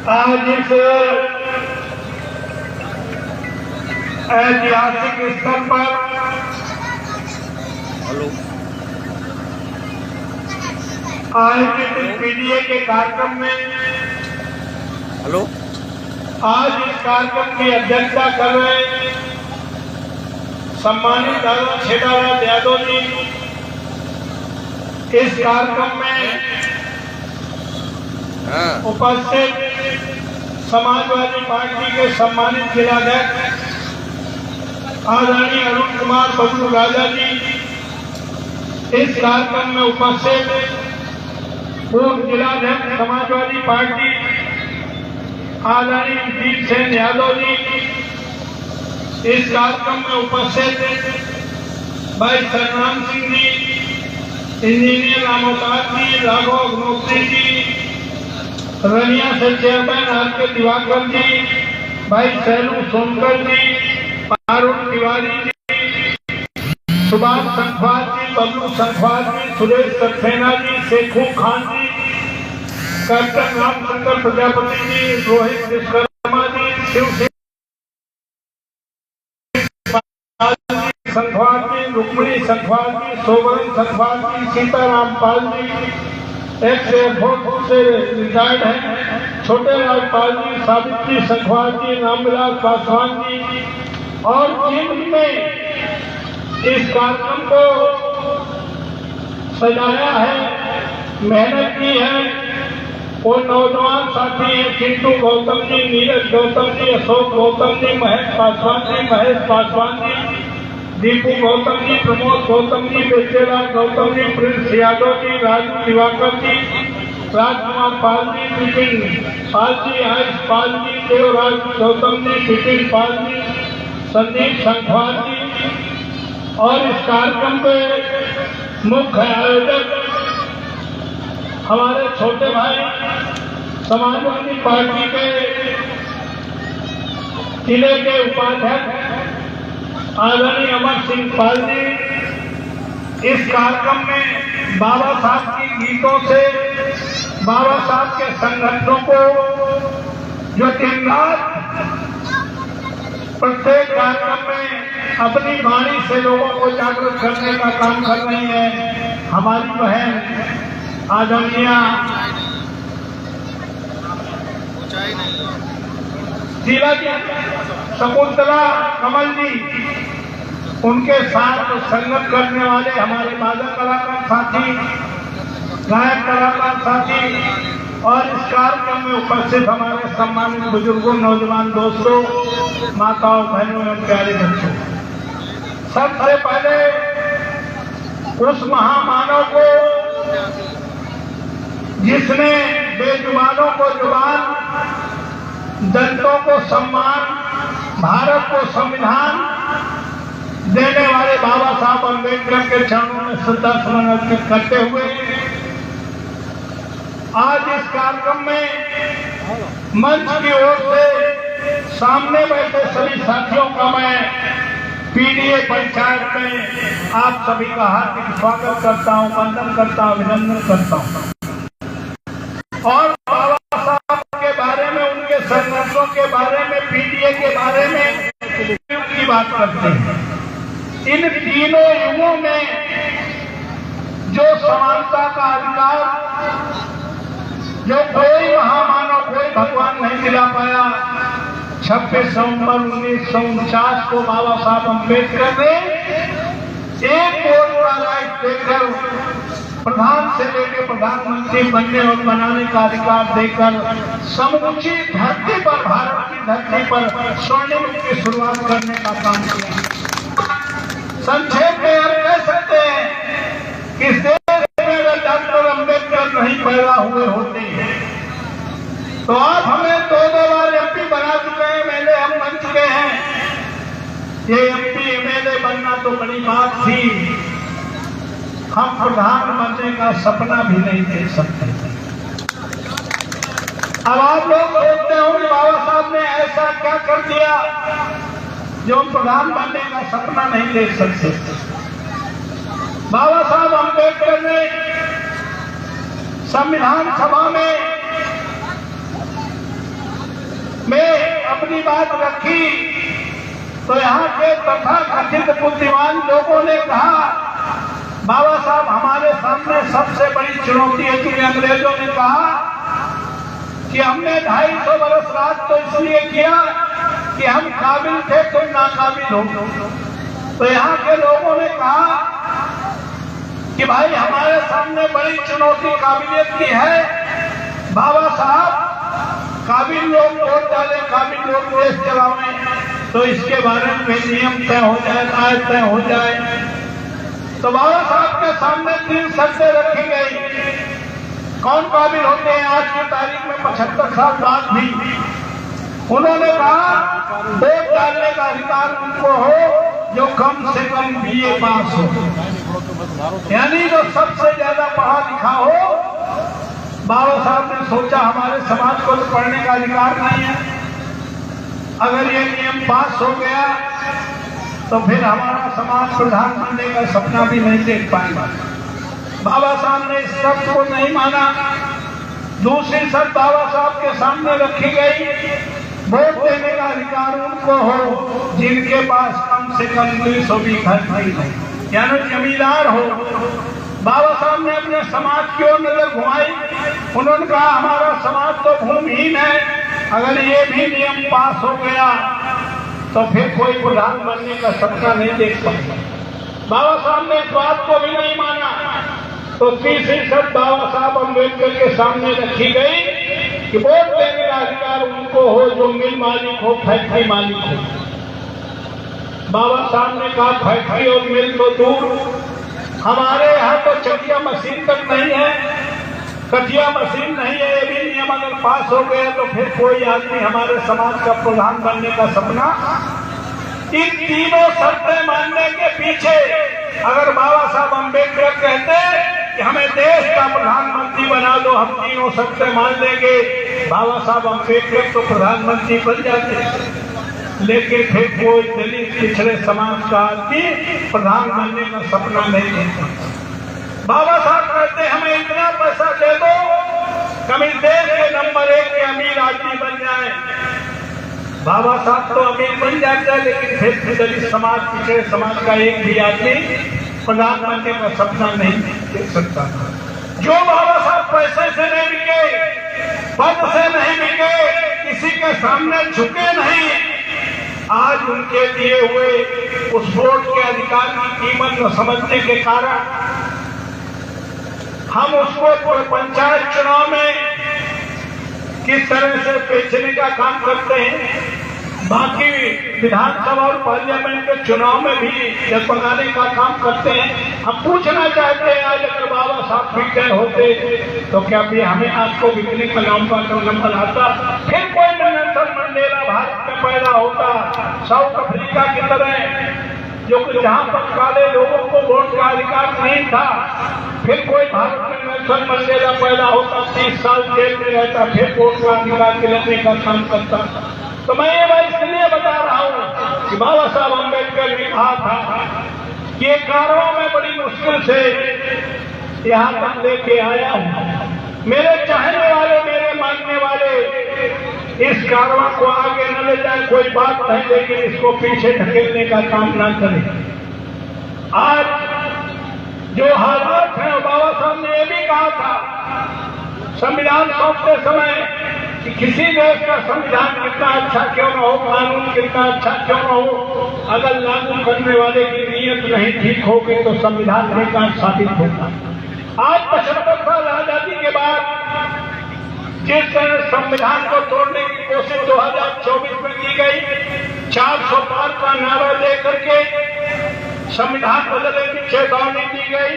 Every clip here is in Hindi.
आज इस ऐतिहासिक स्तर पर आयोजित पीडीए के कार्यक्रम में आज इस कार्यक्रम की अध्यक्षता कर रहे सम्मानित दादा छेड़ाराम यादव जी, इस कार्यक्रम में उपस्थित समाजवादी पार्टी के सम्मानित जिलाध्यक्ष आदरणीय अरुण कुमार बबलू राजा जी, इस कार्यक्रम में उपस्थित पूर्व जिलाध्यक्ष समाजवादी पार्टी आदरणीय दीप सेन यादव जी, इस कार्यक्रम में उपस्थित भाई सरनाम सिंह जी, इंजीनियर रामोकार जी, राघव अग्नोत्री जी, रनिया से चेयरमैन आर के दिवाकर जी, भाई सैलू सोनकर जी, अरुण तिवारी जी, सुभाष संखवार जी, बबलू संखवार जी, सुरेश सक्सेना जी, शेखू खान जी, कैप्टन रामशंकर प्रजापति जी, रोहित विश्वकर्मा जी, शिव संखवार जी, रुक्मणी संखवार जी, सोबरन संखवार जी, सीताराम पाल जी, एक्स एयरफोर्स से रिटायर्ड हैं, छोटे राजपाल जी, सावित्री संखवार जी, रामविलास पासवान जी, और जिनमें इस कार्यक्रम को सजाया है, मेहनत की है, वो नौजवान साथी हैं चिंटू गौतम जी, नीरज गौतम जी, अशोक गौतम जी, महेश पासवान जी, दीपू गौतम जी, प्रमोद गौतम जी, बेचेलाल गौतम जी, प्रिंस यादव जी, राजू दिवाकर जी, राजकुमार पाल जी, विपिन पाल जी, आयुष पाल जी, देवराज गौतम जी, विपिन पाल जी, संदीप संखवार जी, और इस कार्यक्रम के मुख्य आयोजक हमारे छोटे भाई समाजवादी पार्टी के जिले के उपाध्यक्ष आदरणीय अमर सिंह पाल जी, इस कार्यक्रम में बाबा साहब की गीतों से बाबा साहब के संगठनों को जो दिन रात प्रत्येक कार्यक्रम में अपनी वाणी से लोगों को जागरूक करने का काम कर रही है, हमारी बहन आदरणीय शीला जी, शकुंतला कमल जी, उनके साथ संगत करने वाले हमारे वादक कलाकार साथी, गायक कलाकार साथी, और इस कार्यक्रम में उपस्थित हमारे सम्मानित बुजुर्गों, नौजवान दोस्तों, माताओं, बहनों एवं प्यारे बच्चों, सबसे पहले उस महामानव को जिसने बेजुबानों को जुबान, दलितों को सम्मान, भारत को संविधान देने वाले बाबा साहब अम्बेडकर के चरणों में श्रद्धा सुमन अर्पित करते हुए आज इस कार्यक्रम में मंच की ओर से सामने बैठे सभी साथियों का मैं पीडीए पंचायत में आप सभी का हार्दिक स्वागत करता हूं, वंदन करता हूं, अभिनंदन करता हूं। और बाबा साहब के बारे में, उनके संघर्षों के बारे में, पीडीए के बारे में की बात करते हैं। इन तीनों युगों में जो समानता का अधिकार जो कोई महामानव, कोई भगवान नहीं दिला पाया, 26 नवंबर 1949 को बाबा साहब अम्बेडकर ने एक वोट का राइट देकर, प्रधान से लेकर प्रधानमंत्री बनने और बनाने का अधिकार देकर समूची धरती पर, भारत की धरती पर स्वर्णिम की शुरुआत करने का काम किया। संक्षेप में हम कह सकते हैं कि इस देश में अगर डॉक्टर अम्बेडकर नहीं पैदा हुए होते तो आप हमें दो बार एमपी बना चुके हैं, एमएलए हम बन चुके हैं। ये एमपी एमएलए बनना तो बड़ी बात थी, हम प्रधान बनने का सपना भी नहीं देख सकते। अब आप लोग सोचते हो कि बाबा साहब ने ऐसा क्या कर दिया जो हम प्रधान बनने का सपना नहीं देख सकते। बाबा साहब अम्बेडकर ने संविधान सभा में में अपनी बात रखी तो यहाँ के तथाकथित बुद्धिमान लोगों ने कहा, बाबा साहब हमारे सामने सबसे बड़ी चुनौती है। क्योंकि अंग्रेजों ने कहा कि हमने 250 बरस राज तो इसलिए किया कि हम काबिल थे, तुम नाकाबिल हो। तो यहाँ के लोगों ने कहा कि भाई हमारे सामने बड़ी चुनौती काबिलियत की है। बाबा साहब काबिल लोग वोट डालें, काबिल लोग देश चलावें, तो इसके बारे में नियम तय हो जाए, राय तय हो जाए। तो बाबा साहब के सामने 3 शर्तें रखी गई। कौन काबिल होते हैं आज की तारीख में 75 साल बाद भी? उन्होंने कहा वोट डालने का अधिकार उनको हो जो कम से कम BA पास हो, यानी जो सबसे ज्यादा पढ़ा लिखा हो। बाबा साहब ने सोचा हमारे समाज को तो पढ़ने का अधिकार नहीं है, अगर ये नियम पास हो गया तो फिर हमारा समाज प्रधान बनने का सपना भी नहीं देख पाएगा। बाबा साहब ने इस शर्त को नहीं माना। दूसरी शर्त बाबा साहब के सामने रखी गई, वोट देने का अधिकार उनको हो जिनके पास कम से कम 200 बीघा जमीन हो, यानी जमींदार हो। बाबा साहब ने अपने समाज की ओर नजर घुमाई। उन्होंने कहा हमारा समाज तो भूमिहीन है, अगर ये भी नियम पास हो गया तो फिर कोई प्रधान बनने का सपना नहीं देख सकता। बाबा साहब ने इस बात को भी नहीं माना। तो तीसरी शर्त बाबा साहब अम्बेडकर के सामने रखी गई कि वोट देने का अधिकार उनको हो जो मिल मालिक हो, फैक्ट्री मालिक हो। बाबा साहब ने कहा फैक्ट्री और मिल तो दूर, हमारे यहाँ तो चकिया मशीन तक नहीं है, कटिया मशीन नहीं है। ये भी नियम अगर पास हो गया तो फिर कोई आदमी हमारे समाज का प्रधान बनने का सपना। इन तीनों शर्तें मानने के पीछे अगर बाबा साहब अम्बेडकर कहते कि हमें देश का प्रधानमंत्री बना दो, हम तीनों शर्तें मान लेंगे, बाबा साहब अम्बेडकर तो प्रधानमंत्री बन जाते। लेकिन फिर कोई दलित पिछड़े समाज का आदमी प्रधान बनने का सपना नहीं देखता। बाबा साहब कहते हमें इतना पैसा दे दो कभी देश के नंबर 1 के अमीर आदमी बन जाए। बाबा साहब तो अमीर बन जाते हैं, लेकिन फिर दलित समाज पिछड़े समाज का एक भी आदमी प्रधान बनने का सपना नहीं देख सकता। जो बाबा साहब पैसे से नहीं बिके, पद से नहीं बिके, किसी के सामने झुके नहीं, आज उनके दिए हुए उस वोट के अधिकार की कीमत न समझने के कारण हम उसको पंचायत चुनाव में किस तरह से बेचने का काम करते हैं, बाकी विधानसभा और पार्लियामेंट के चुनाव में भी जगमगाने का काम करते हैं। हम पूछना चाहते हैं आज अगर बाबा साहब बिक गए होते तो क्या भी हमें आपको बिकने का नंबर आता? फिर कोई नेल्सन मंडेला भारत में पैदा होता, साउथ अफ्रीका की तरह, जो कि जहाँ पर काले लोगों को वोट का अधिकार नहीं था, फिर कोई भारत में नेल्सन मंडेला पैदा होता, 30 साल जेल में रहता, फिर वोट का अधिकार दिलाने का काम करता। तो मैं ये बात इसलिए बता रहा हूँ कि बाबा साहब अम्बेडकर ने कहा था कि ये कारवां में बड़ी मुश्किल से यहाँ तक लेके आया हूँ। मेरे चाहने वाले, मेरे मानने वाले इस कारवां को आगे न ले जाए कोई बात नहीं, लेकिन इसको पीछे ढकेलने का काम न करें। आज जो हालात है, बाबा साहब ने ये भी कहा था संविधान सौंपते समय कि किसी देश का संविधान कितना अच्छा क्यों न हो, कानून कितना अच्छा क्यों न हो, अगर लागू करने वाले की नीयत नहीं ठीक होगी तो संविधान बेकार साबित होगा। आज 75 साल आजादी के बाद जिस तरह संविधान को तोड़ने की कोशिश 2024 में की गई, 400 पार का नारा दे करके संविधान बदलने की चेतावनी दी गई,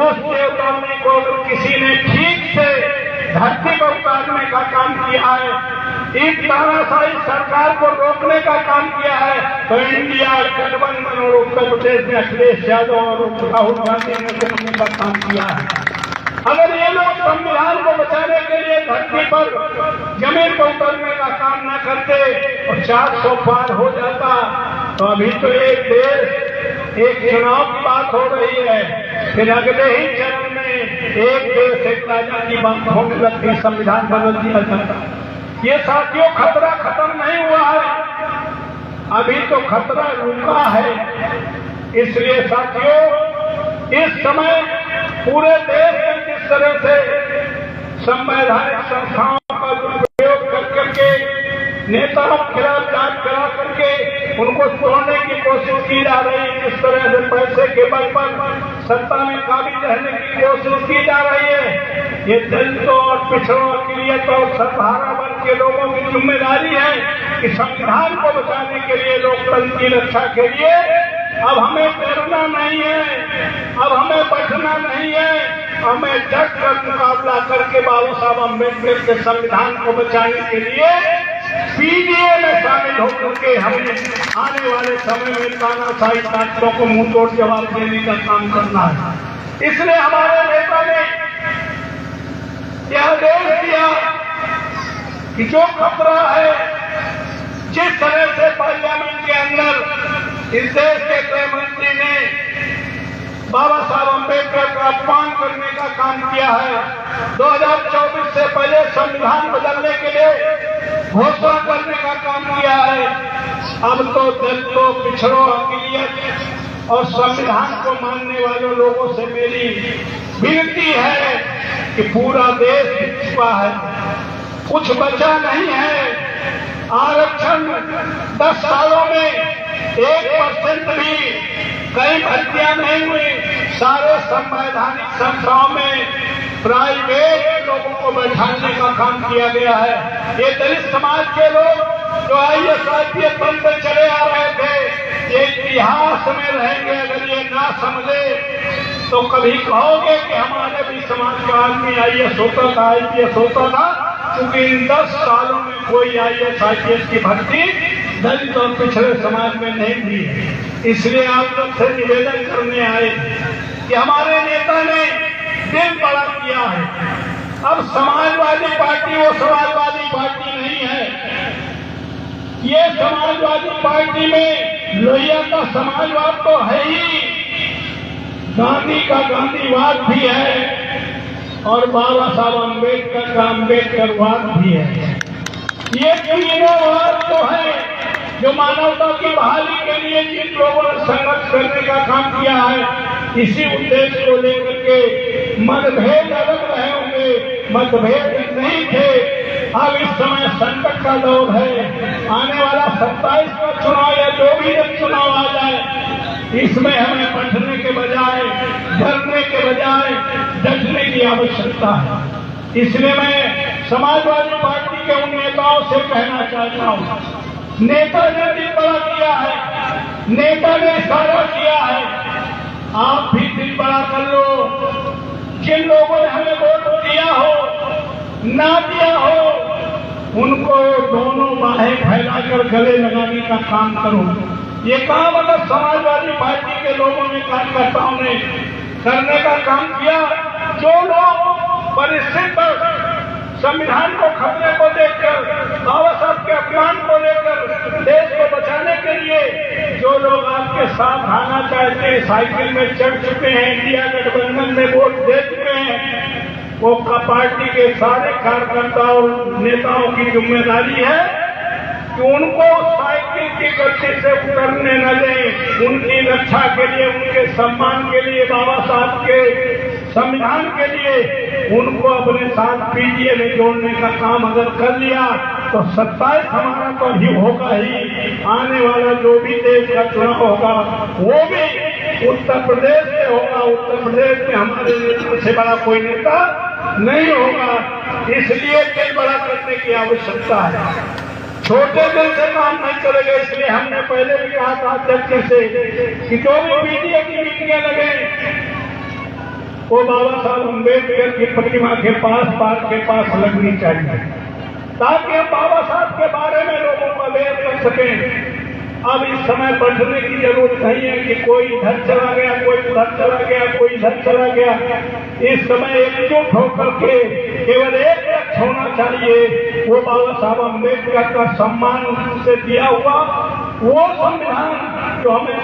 उस चेतावनी को अगर किसी ने ठीक से धरती पर उतारने का काम किया है, इस तानाशाही सरकार को रोकने का काम किया है, तो इंडिया गठबंधन और उत्तर प्रदेश में अखिलेश यादव और राहुल गांधी ने रोकने का काम किया है। अगर ये लोग संविधान को बचाने के लिए धरती पर जमीन पर उतरने का काम न करते और 400 पार हो जाता, तो अभी तो एक देश, एक चुनाव की बात हो रही है, फिर अगले ही चरण में एक देश एक राजा की बात होने लगती, संविधान बदल दिया जाता। ये साथियों खतरा खत्म नहीं हुआ है, अभी तो खतरा रुका है। इसलिए साथियों इस समय पूरे देश में जिस तरह से संवैधानिक संस्थाओं का दुरुपयोग कर करके नेताओं के खिलाफ जांच करा करके उनको तोड़ने की कोशिश की जा रही है, जिस तरह से पैसे के बल पर सत्ता में काबिज रहने की कोशिश की जा रही है, ये दलितों और पिछड़ों अक़लियत और सर्वहारा वर्ग के लोगों की जिम्मेदारी है कि संविधान को बचाने के लिए, लोकतंत्र की रक्षा के लिए अब हमें डरना नहीं है, अब हमें बचना नहीं है, हमें डट कर मुकाबला करके बाबा साहब अम्बेडकर के संविधान को बचाने के लिए पीडीए में शामिल होकर के हमें आने वाले समय में तानाशाही ताकतों को मुंह तोड़ जवाब देने का काम करना है। इसलिए हमारे नेता ने यह आदेश दिया कि जो खतरा है, जिस तरह से पार्लियामेंट के अंदर इस देश के गृह मंत्री ने बाबा साहब अम्बेडकर का अपमान करने का काम किया है, 2024 से पहले संविधान बदलने के लिए घोषणा करने का काम किया है। अब तो दलितों, पिछड़ों, अक़लियत और संविधान को मानने वाले लोगों से मेरी विनती है कि पूरा देश पिछड़ा है, कुछ बचा नहीं है। आरक्षण 10 सालों में 1% भी कई भर्तियां नहीं हुई। सारे संवैधानिक संस्थाओं में प्राइवेट लोगों को बैठाने का काम किया गया है। ये दलित समाज के लोग जो IAS IPS बनते चले आ रहे थे, ये इतिहास में रहेंगे। अगर ये ना समझे तो कभी कहोगे कि हमारे भी समाज का आदमी IAS होता था, IPS होता था, क्योंकि इन 10 सालों में कोई IAS IPS की भर्ती दलित और पिछड़े समाज में नहीं हुई है। इसलिए आप लोग से निवेदन करने आए कि हमारे नेता ने दिल बड़ा किया है। अब समाजवादी पार्टी वो समाजवादी पार्टी नहीं है, ये समाजवादी पार्टी में लोहिया का समाजवाद तो है ही, गांधी का गांधीवाद भी है और बाबा साहब अम्बेडकर का अम्बेडकरवाद भी है। ये तीनों वाद तो है जो मानवता की बहाली के लिए जिन लोगों ने संघर्ष करने का काम किया है। इसी उद्देश्य को लेकर के मतभेद अलग रहे होंगे, मतभेद नहीं थे। अब इस समय संकट का दौर है। आने वाला 27 का चुनाव या जो भी जब चुनाव आ जाए, इसमें हमें बैठने के बजाय, डरने के बजाय डटने की आवश्यकता है। इसलिए मैं समाजवादी पार्टी के उन नेताओं से कहना चाहता हूँ, नेता ने दिल बड़ा किया है, नेता ने इशारा किया है, आप भी दिल बड़ा कर लो। जिन लोगों ने हमें वोट दिया हो, ना दिया हो, उनको दोनों बाहें फैलाकर गले लगाने का काम करो। ये काम अगर समाजवादी पार्टी के लोगों ने, कार्यकर्ताओं ने करने का काम किया, जो लोग परिस्थिति पर संविधान को खतरे को देखकर, बाबा साहब के अपमान को लेकर, देश को बचाने के लिए जो लोग आपके साथ आना चाहते हैं, साइकिल में चढ़ चुके हैं, इंडिया गठबंधन में वोट दे चुके हैं, वो पार्टी के सारे कार्यकर्ताओं और नेताओं की जिम्मेदारी है कि उनको साइकिल की गति से उतरने न दें। उनकी रक्षा के लिए, उनके सम्मान के लिए, बाबा साहब के संविधान के लिए उनको अपने साथ पीडीए में जोड़ने का काम अगर कर लिया तो 27 हमारा तो ही होगा ही। आने वाला जो भी देश का चुनाव होगा वो भी उत्तर प्रदेश से होगा। उत्तर प्रदेश में हमारे नेता से बड़ा कोई नेता नहीं होगा। इसलिए दिल बड़ा करने की आवश्यकता है। छोटे दिल से काम नहीं चलेगा। इसलिए हमने पहले भी कहा था अध्यक्ष से कि जो भी पीडीए की मीटिंगें लगे वो बाबा साहब अम्बेडकर की प्रतिमा के पास, पार्क के पास लगनी चाहिए, ताकि हम बाबा साहब के बारे में लोगों को अवेयर कर सकें। अब इस समय बढ़ने की जरूरत नहीं है कि कोई इधर चला गया, कोई उधर चला गया, कोई इधर चला गया। इस समय एकजुट होकर के केवल एक लक्ष्य होना चाहिए, वो बाबा साहब अम्बेडकर का सम्मान से दिया हुआ वो संविधान जो हमें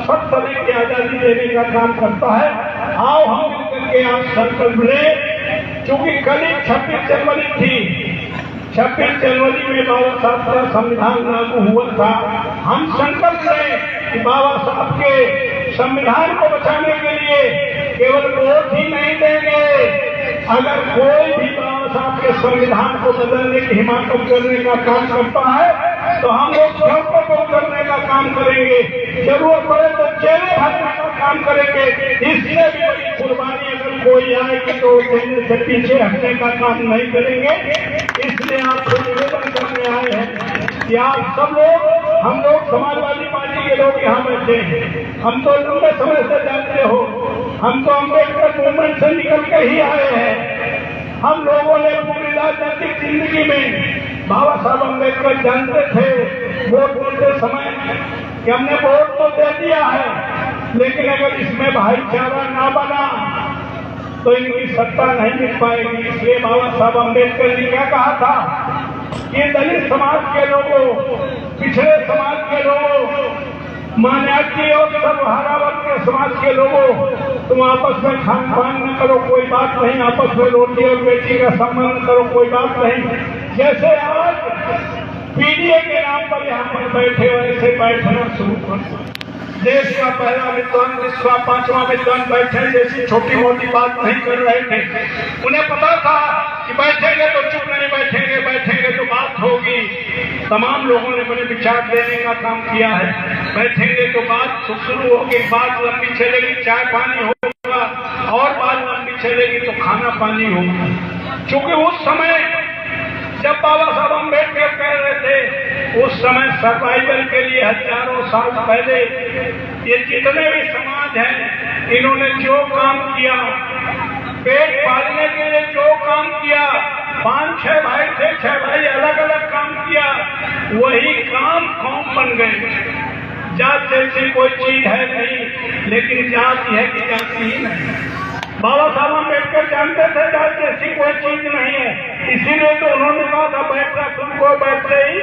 सब तरह की आजादी देने का काम करता है। आओ हम मिलकर के आज संकल्प लें, क्योंकि कल ही 26 जनवरी थी। 26 जनवरी में बाबा साहब का संविधान लागू हुआ था। हम संकल्प लें कि बाबा साहब के संविधान को बचाने के लिए केवल वोट ही नहीं देंगे, अगर कोई भी बाबा साहब के संविधान को बदलने की हिमाकत करने का काम करता है तो हम लोग सबको को करने का काम करेंगे, जरूरत पड़े तो जेलें भरने का काम करेंगे। इससे भी बड़ी कुर्बानी अगर कोई आएगी तो देने से पीछे हटने का काम नहीं करेंगे। इसलिए आपसे निवेदन करने आए हैं कि आप सब लोग, हम लोग समाजवादी पार्टी के लोग यहाँ बैठे हैं, हम तो लंबे समय से जानते हो, हम तो अम्बेडकर मूवमेंट से निकल के ही आए हैं। हम लोगों ने पूरी राजनीतिक जिंदगी में बाबा साहब अम्बेडकर जानते थे वोट देते समय कि हमने वोट तो दे दिया है, लेकिन अगर इसमें भाईचारा ना बना तो इनकी सत्ता नहीं मिल पाएगी। इसलिए बाबा साहब अम्बेडकर ने क्या कहा था कि दलित समाज के लोगों, पिछड़े समाज के लोगों, मान्याती और सर्वहारा वर्ग के समाज के लोगों, तुम आपस में खान पान न करो, कोई बात नहीं, आपस में रोटी और बेटी का संबंध करो, कोई बात नहीं। जैसे आज पीडीए के नाम पर यहाँ पर बैठे वैसे बैठना शुरू कर। देश का पहला विद्वान, विश्व का 5वां विद्वान बैठे जैसी छोटी मोटी बात नहीं कर रहे थे। उन्हें पता था कि बैठेंगे तो चुप नहीं बैठेंगे, बैठेंगे तो बात होगी। तमाम लोगों ने अपने विचार देने का काम किया है। बैठेंगे तो बात शुरू होगी, बात लंबी चलेगी, चाय पानी होगा, और बात लंबी चलेगी तो खाना पानी होगा। क्योंकि उस समय जब बाबा साहब अम्बेडकर कह रहे थे, उस समय सर्वाइवल के लिए हजारों साल पहले ये जितने भी समाज हैं, इन्होंने जो काम किया, पेट पालने के लिए जो काम किया, 5-6 भाई थे, 6 भाई अलग अलग काम किया, वही काम कौम बन गए। जात जैसी कोई चीज है नहीं, लेकिन जाति है कि जाति ही नहीं। बाबा साहब अम्बेडकर जानते थे जात जैसी कोई चीज नहीं है, इसीलिए तो उन्होंने कहा था बैठना सुन को बैठ रही,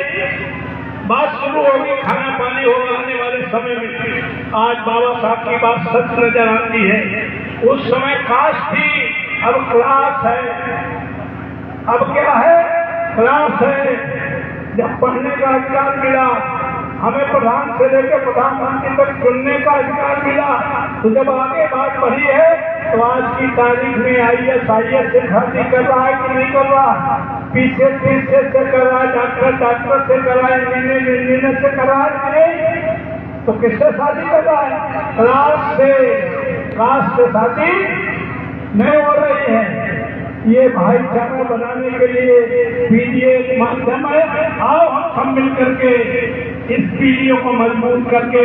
बात शुरू होगी, खाना पानी होगा आने वाले समय में। आज बाबा साहब की बात सच नजर आती है। उस समय कास्ट थी, अब क्लास है। अब क्या है? क्लास है। जब पढ़ने का अधिकार मिला, हमें प्रधान से लेकर प्रधानमंत्री तक चुनने का अधिकार मिला, तो जब आगे बात बढ़ी है तो आज की तारीख में IAS से शादी कर रहा है कि नहीं कर रहा, पीछे से कर रहा है, डॉक्टर से कर रहा है, इंजीनियर से कर रहा है कि नहीं, तो किससे शादी कर रहा है? क्लास से। कास्ट से शादी नहीं हो रही है। ये भाईचारा बनाने के लिए पीडीए माध्यम है। आओ हम सब मिल करके इस पीढ़ियों को मजबूत करके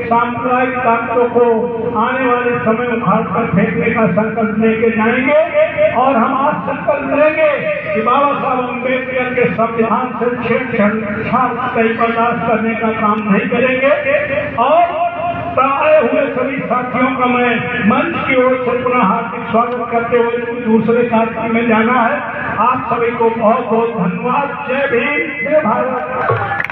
सांप्रदायिक ताकतों को आने वाले समय उखाड़ कर फेंकने का संकल्प लेके जाएंगे। और हम आज संकल्प लेंगे कि बाबा साहब अम्बेडकर के संविधान से छेड़छाड़ कहीं बर्दाश्त करने का काम नहीं करेंगे। और आए हुए सभी साथियों का मैं मंच की ओर से पुनः हार्दिक स्वागत करते हुए दूसरे कार्यक्रम में जाना है। आप सभी को बहुत बहुत धन्यवाद। जय भीम, जय भारत।